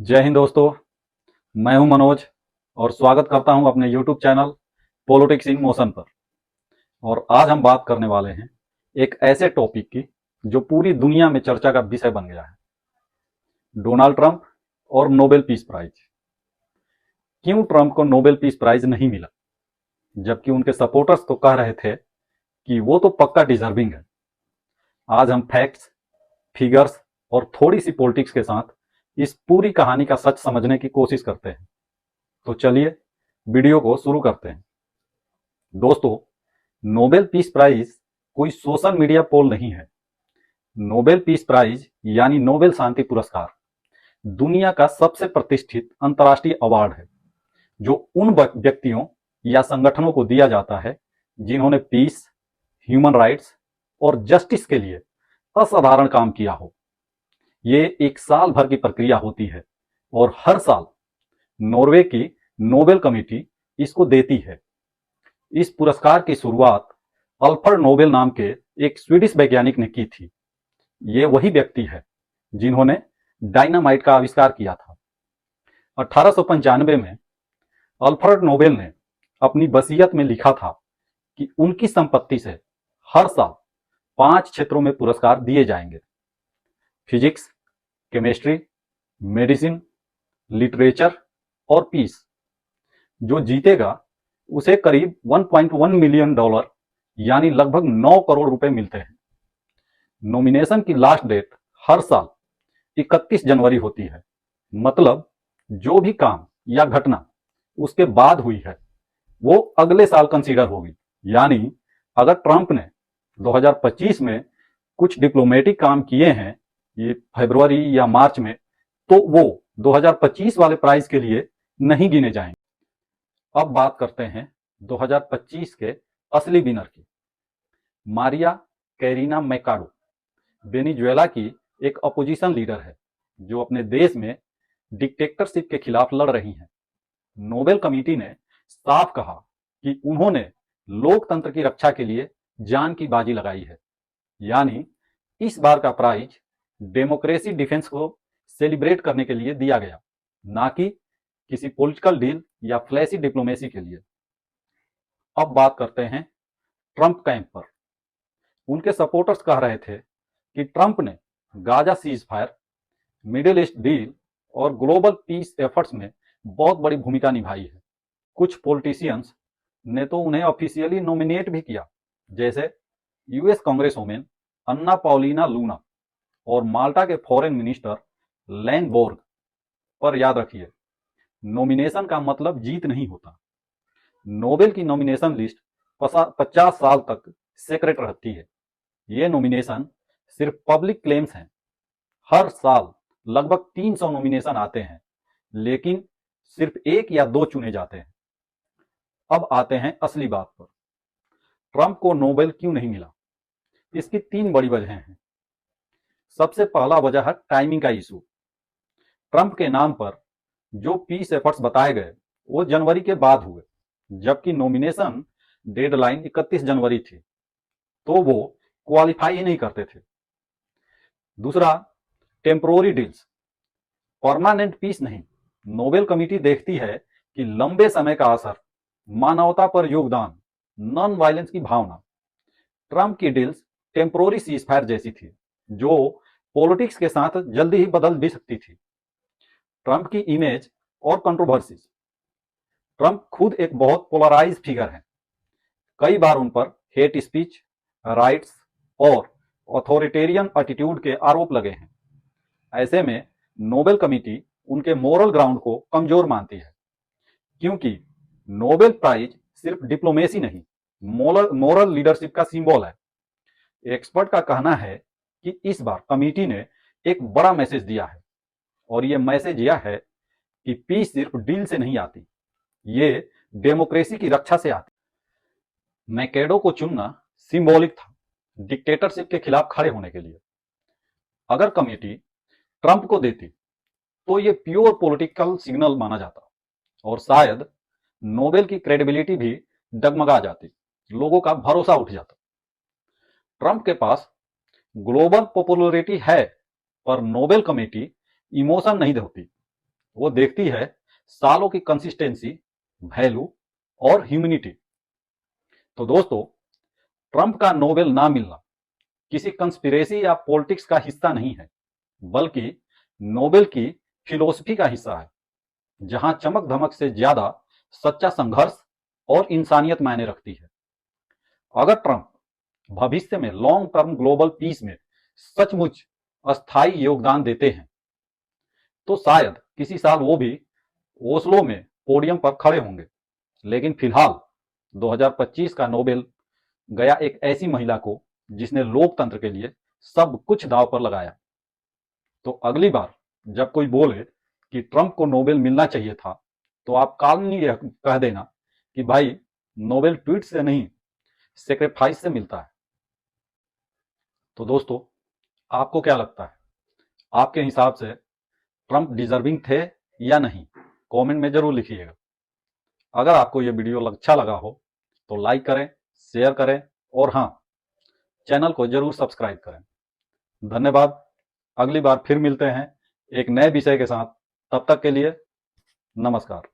जय हिंद दोस्तों। मैं हूं मनोज और स्वागत करता हूं अपने YouTube channel politics in motion पर। और आज हम बात करने वाले हैं एक ऐसे टॉपिक की जो पूरी दुनिया में चर्चा का विषय बन गया है, डोनाल्ड ट्रंप और नोबेल पीस प्राइज। क्यों ट्रंप को नोबेल पीस प्राइज नहीं मिला, जबकि उनके सपोर्टर्स तो कह रहे थे कि वो तो पक्का डिजर्विंग है। आज हम फैक्ट्स, फिगर्स और थोड़ी सी पॉलिटिक्स के साथ इस पूरी कहानी का सच समझने की कोशिश करते हैं। तो चलिए वीडियो को शुरू करते हैं। दोस्तों, नोबेल पीस प्राइज कोई सोशल मीडिया पोल नहीं है। नोबेल पीस प्राइज यानी नोबेल शांति पुरस्कार दुनिया का सबसे प्रतिष्ठित अंतर्राष्ट्रीय अवार्ड है, जो उन व्यक्तियों या संगठनों को दिया जाता है जिन्होंने पीस, ह्यूमन राइट्स और जस्टिस के लिए असाधारण काम किया हो। ये एक साल भर की प्रक्रिया होती है और हर साल नॉर्वे की नोबेल कमेटी इसको देती है। इस पुरस्कार की शुरुआत अल्फ्रेड नोबेल नाम के एक स्वीडिश वैज्ञानिक ने की थी। ये वही व्यक्ति है जिन्होंने डायनामाइट का आविष्कार किया था। 1895 में अल्फ्रेड नोबेल ने अपनी वसीयत में लिखा था कि उनकी संपत्ति से हर साल 5 क्षेत्रों में पुरस्कार दिए जाएंगे: फिजिक्स, केमिस्ट्री, मेडिसिन, लिटरेचर और पीस। जो जीतेगा उसे करीब $1.1 मिलियन यानी लगभग 9 करोड़ रुपए मिलते हैं। नॉमिनेशन की लास्ट डेट हर साल 31 जनवरी होती है। मतलब जो भी काम या घटना उसके बाद हुई है वो अगले साल कंसीडर होगी। यानी अगर ट्रंप ने 2025 में कुछ डिप्लोमेटिक काम किए हैं ये फरवरी या मार्च में, तो वो 2025 वाले प्राइज के लिए नहीं गिने जाएंगे। अब बात करते हैं 2025 के असली विनर की। मारिया कैरिना मैकाडो वेनेजुएला की एक अपोजिशन लीडर है जो अपने देश में डिक्टेटरशिप के खिलाफ लड़ रही हैं। नोबेल कमेटी ने साफ कहा कि उन्होंने लोकतंत्र की रक्षा के लिए जान की बाजी लगाई है। यानी इस बार का प्राइज डेमोक्रेसी डिफेंस को सेलिब्रेट करने के लिए दिया गया, ना कि किसी पॉलिटिकल डील या फ्लैशी डिप्लोमेसी के लिए। अब बात करते हैं ट्रंप कैंप पर। उनके सपोर्टर्स कह रहे थे कि ट्रंप ने Gaza cease fire, middle east deal और ग्लोबल पीस एफर्ट्स में बहुत बड़ी भूमिका निभाई है। कुछ पॉलिटिशियंस ने तो उन्हें ऑफिशियली नॉमिनेट भी किया, जैसे यूएस कांग्रेस वुमेन अन्ना पाउलिना लूना और माल्टा के फॉरेन मिनिस्टर लैन बोर्ग। पर याद रखिए, नॉमिनेशन का मतलब जीत नहीं होता। नोबेल की नॉमिनेशन लिस्ट 50 साल तक सेक्रेट रहती है। ये नॉमिनेशन सिर्फ पब्लिक क्लेम्स हैं। हर साल लगभग 300 नॉमिनेशन आते हैं, लेकिन सिर्फ 1 या 2 चुने जाते हैं। अब आते हैं असली बात पर। ट्रंप को नोबेल क्यों नहीं मिला? इसकी 3 बड़ी वजह हैं। सबसे पहला वजह है टाइमिंग का इशू। ट्रंप के नाम पर जो पीस एफर्ट्स बताए गए वो जनवरी के बाद हुए, जबकि नॉमिनेशन डेडलाइन 31 जनवरी थी, तो वो क्वालिफाई ही नहीं करते थे। दूसरा, टेम्पोररी डील्स, परमानेंट पीस नहीं। नोबेल कमेटी देखती है कि लंबे समय का असर, मानवता पर योगदान, नॉन वायलेंस की भावना। ट्रंप की डील्स टेम्पोररी सीज फायर जैसी थी, जो पॉलिटिक्स के साथ जल्दी ही बदल भी सकती थी। ट्रंप की इमेज और कंट्रोवर्सीज। ट्रंप खुद एक बहुत पोलराइज फिगर है। कई बार उन पर हेट स्पीच, राइट्स और अथॉरिटेरियन एटीट्यूड के आरोप लगे हैं। ऐसे में नोबेल कमेटी उनके मोरल ग्राउंड को कमजोर मानती है, क्योंकि नोबेल प्राइज सिर्फ डिप्लोमेसी नहीं, मोरल लीडरशिप का सिंबल है। एक्सपर्ट का कहना है कि इस बार कमेटी ने एक बड़ा मैसेज दिया है, और यह मैसेज यह है कि पीस सिर्फ डील से नहीं आती, ये डेमोक्रेसी की रक्षा से आती। मैकेडो को चुनना सिंबॉलिक था, डिक्टेटरशिप के खिलाफ खड़े होने के लिए। अगर कमेटी ट्रंप को देती तो ये प्योर पॉलिटिकल सिग्नल माना जाता और शायद नोबेल की क्रेडिबिलिटी भी डगमगा जाती, लोगों का भरोसा उठ जाता। ट्रंप के पास ग्लोबल पॉपुलैरिटी है, पर नोबेल कमेटी इमोशन नहीं होती, वो देखती है सालों की कंसिस्टेंसी, वैल्यू और ह्यूमैनिटी। तो दोस्तों, ट्रंप का नोबेल ना मिलना किसी कंस्पिरेसी या पॉलिटिक्स का हिस्सा नहीं है, बल्कि नोबेल की फिलॉसफी का हिस्सा है, जहां चमक धमक से ज्यादा सच्चा संघर्ष और इंसानियत मायने रखती है। अगर ट्रंप भविष्य में लॉन्ग टर्म ग्लोबल पीस में सचमुच अस्थायी योगदान देते हैं, तो शायद किसी साल वो भी ओस्लो में पोडियम पर खड़े होंगे। लेकिन फिलहाल 2025 का नोबेल गया एक ऐसी महिला को जिसने लोकतंत्र के लिए सब कुछ दांव पर लगाया। तो अगली बार जब कोई बोले कि ट्रंप को नोबेल मिलना चाहिए था, तो आप काल्मली कह देना कि भाई, नोबेल ट्वीट से नहीं, सेक्रीफाइस से मिलता है। तो दोस्तों, आपको क्या लगता है? आपके हिसाब से ट्रंप डिजर्विंग थे या नहीं? कमेंट में जरूर लिखिएगा। अगर आपको ये वीडियो अच्छा लगा हो तो लाइक करें, शेयर करें और हाँ, चैनल को जरूर सब्सक्राइब करें। धन्यवाद। अगली बार फिर मिलते हैं एक नए विषय के साथ। तब तक के लिए नमस्कार।